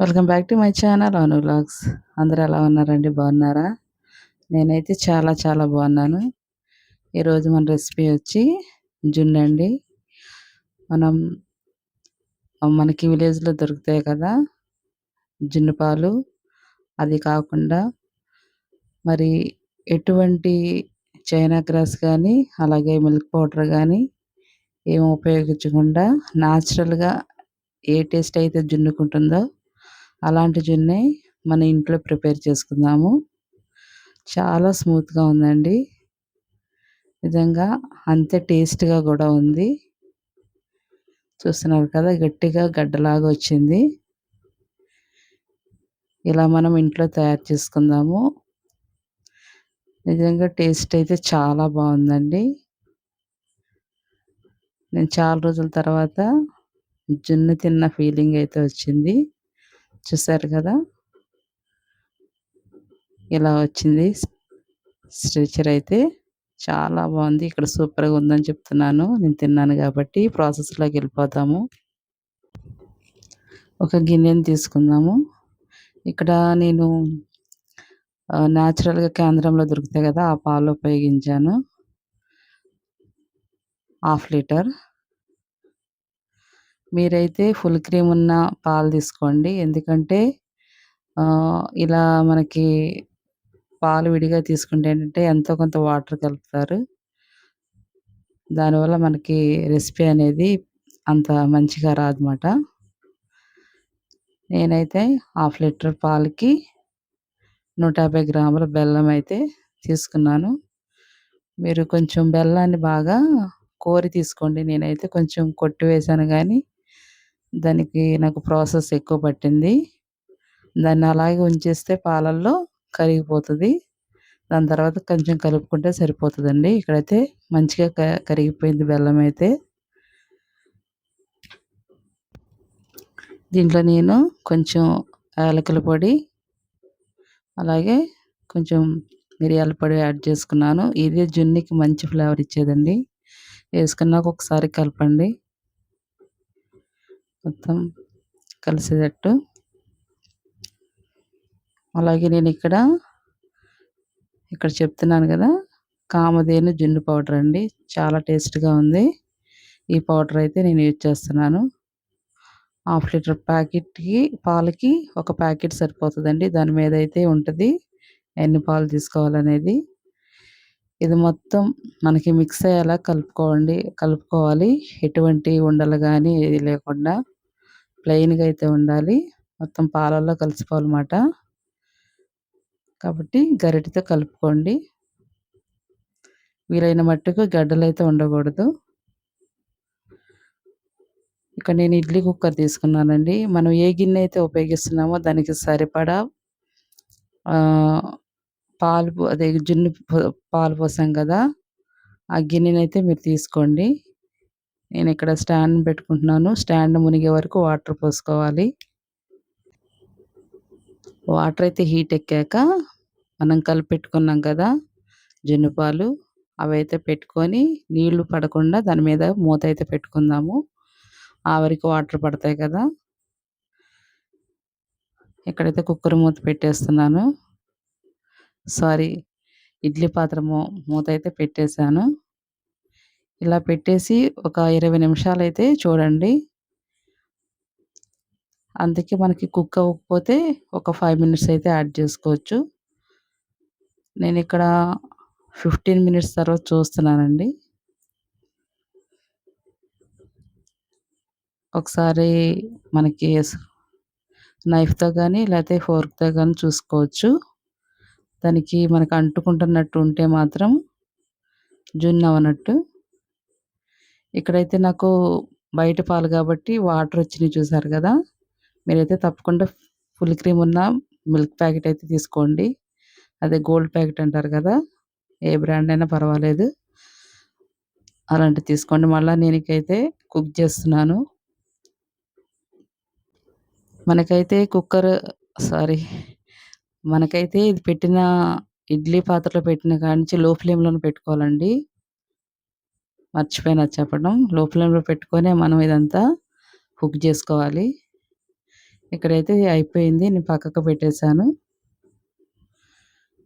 Welcome back to my channel Anu vlogs. అందరూ ఎలా ఉన్నారండి? బాగున్నారా? నేనైతే చాలా చాలా బాగున్నాను. ఈరోజు మన రెసిపీ వచ్చి జున్ను అండి. మనం మనకి విలేజ్లో దొరుకుతాయి కదా జున్ను పాలు. అది కాకుండా మరి ఎటువంటి చైనా గ్రాస్ కానీ అలాగే మిల్క్ పౌడర్ కానీ ఏం ఉపయోగించకుండా న్యాచురల్గా ఏ టేస్ట్ అయితే జున్నుకుంటుందో అలాంటి జున్నే మన ఇంట్లో ప్రిపేర్ చేసుకుందాము. చాలా స్మూత్గా ఉందండి. నిజంగా అంతే టేస్ట్గా కూడా ఉంది. చూస్తున్నారు కదా, గట్టిగా గడ్డలాగా వచ్చింది. ఇలా మనం ఇంట్లో తయారు చేసుకుందాము. నిజంగా టేస్ట్ అయితే చాలా బాగుందండి. నేను చాలా రోజుల తర్వాత జున్ను తిన్న ఫీలింగ్ అయితే వచ్చింది. చూసారు కదా, ఇలా వచ్చింది. స్ట్రెచర్ అయితే చాలా బాగుంది. ఇక్కడ సూపర్గా ఉందని చెప్తున్నాను, నేను తిన్నాను కాబట్టి. ప్రాసెస్లోకి వెళ్ళిపోతాము. ఒక గిన్నెని తీసుకుందాము. ఇక్కడ నేను న్యాచురల్గా కేంద్రంలో దొరుకుతాయి కదా, ఆ పాలు ఉపయోగించాను. 1/2 లీటర్. మీరైతే ఫుల్ క్రీమ్ ఉన్న పాలు తీసుకోండి. ఎందుకంటే ఇలా మనకి పాలు విడిగా తీసుకుంటే ఏంటంటే ఎంతో కొంత వాటర్ కలుపుతారు. దానివల్ల మనకి రెసిపీ అనేది అంత మంచిగా రాదన్నమాట. నేనైతే 1/2 లీటర్ పాలకి 150 గ్రాముల బెల్లం అయితే తీసుకున్నాను. మీరు కొంచెం బెల్లాన్ని బాగా కోరి తీసుకోండి. నేనైతే కొంచెం కొట్టి వేశాను కానీ దానికి నాకు ప్రాసెస్ ఎక్కువ పట్టింది. దాన్ని అలాగే ఉంచేస్తే పాలల్లో కరిగిపోతుంది. దాని తర్వాత కొంచెం కలుపుకుంటే సరిపోతుందండి. ఇక్కడైతే మంచిగా కరిగిపోయింది బెల్లం అయితే. దీంట్లో నేను కొంచెం యాలకుల పొడి అలాగే కొంచెం మిరియాల పొడి యాడ్ చేసుకున్నాను. ఇది జున్నుకి మంచి ఫ్లేవర్ ఇచ్చేదండి. వేసుకున్నాక ఒకసారి కలపండి మొత్తం కలిసేటట్టు. అలాగే నేను ఇక్కడ చెప్తున్నాను కదా, కామధేను జున్ను పౌడర్ అండి. చాలా టేస్ట్గా ఉంది. ఈ పౌడర్ అయితే నేను యూజ్ చేస్తున్నాను. 1/2 లీటర్ ప్యాకెట్కి పాలకి ఒక ప్యాకెట్ సరిపోతుందండి. దాని మీద అయితే ఉంటుంది ఎన్ని పాలు తీసుకోవాలనేది. ఇది మొత్తం మనకి మిక్స్ అయ్యేలా కలుపుకోవాలి. ఎటువంటి ఉండలు కానీ ఏది లేకుండా ప్లెయిన్గా అయితే ఉండాలి. మొత్తం పాలల్లో కలిసిపోవాలన్నమాట. కాబట్టి గరిటెతో కలుపుకోండి. వీలైన మట్టుకు గడ్డలు అయితే ఉండకూడదు. ఇక్కడ నేను ఇడ్లీ కుక్కర్ తీసుకున్నానండి. మనం ఏ గిన్నె అయితే ఉపయోగిస్తున్నామో దానికి సరిపడా అదే జున్ను పాలు పోసాం కదా, ఆ గిన్నెనైతే మీరు తీసుకోండి. నేను ఇక్కడ స్టాండ్ పెట్టుకుంటున్నాను. స్టాండ్ మునిగే వరకు వాటర్ పోసుకోవాలి. వాటర్ అయితే హీట్ ఎక్కాక మనం కలిపెట్టుకున్నాం కదా జున్ను పాలు, అవైతే పెట్టుకొని నీళ్లు పడకుండా దాని మీద మూత అయితే పెట్టుకుందాము. ఆవిరికి వాటర్ పడతాయి కదా. ఇక్కడైతే కుక్కర్ మూత పెట్టేస్తున్నాను. సారీ, ఇడ్లీ పాత్ర మూత అయితే పెట్టేశాను. ఇలా పెట్టేసి ఒక 20 నిమిషాలు అయితే చూడండి. అందుకే మనకి కుక్ అవ్వకపోతే ఒక 5 మినిట్స్ అయితే యాడ్ చేసుకోవచ్చు. నేను ఇక్కడ 15 మినిట్స్ తర్వాత చూస్తున్నానండి. ఒకసారి మనకి నైఫ్తో కానీ లేకపోతే ఫోర్క్తో కానీ చూసుకోవచ్చు. దానికి మనకు అంటుకుంటున్నట్టు ఉంటే మాత్రం జున్ను అవ్వనట్టు. ఇక్కడైతే నాకు బయట పాలు కాబట్టి వాటర్ వచ్చినాయి, చూసారు కదా. మీరైతే తప్పకుండా ఫుల్ క్రీమ్ ఉన్న మిల్క్ ప్యాకెట్ అయితే తీసుకోండి. అదే గోల్డ్ ప్యాకెట్ అంటారు కదా, ఏ బ్రాండ్ అయినా పర్వాలేదు, అలాంటివి తీసుకోండి. మళ్ళీ నేనకైతే కుక్ చేస్తున్నాను. మనకైతే మనకైతే ఇది పెట్టిన ఇడ్లీ పాత్రలో పెట్టిన కాడి నుంచి లో ఫ్లేమ్లోనే పెట్టుకోవాలండి. మర్చిపోయినా చెప్పడం. లో ఫ్లేమ్లో పెట్టుకొనే మనం ఇదంతా కుక్ చేసుకోవాలి. ఇక్కడైతే అయిపోయింది. నేను పక్కకు పెట్టేసాను.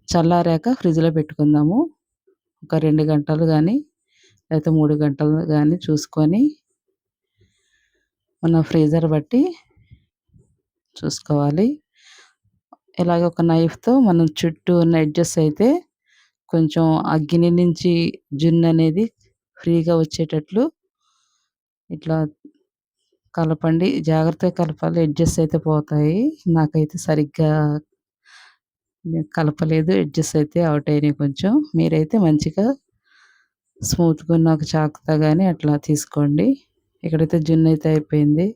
చల్లారాక ఫ్రిడ్జ్‌లో పెట్టుకుందాము. ఒక 2 గంటలు గానీ, లేతే 3 గంటలు గానీ చూసుకొని మన ఫ్రీజర్ బట్టి చూసుకోవాలి. ఇలాగ ఒక నైఫ్‌తో మనం చుట్టూ ఉన్న ఎడ్జెస్ అయితే కొంచెం ఆ గిన్నె నుంచి జున్ననేది ఫ్రీగా వచ్చేటట్లు ఇట్లా కలపండి. జాగ్రత్తగా కలపాలి. ఎడ్జెస్ అయితే పోతాయి. నాకైతే సరిగ్గా నేను కలపలేదు. ఎడ్జెస్ అయితే ఔట్ అయినాయి కొంచెం. మీరైతే మంచిగా స్మూత్‌గా ఉన్న ఒక చాకుతో గాని అట్లా తీసుకోండి. ఇక్కడైతే జున్నయితే అయిపోయింది.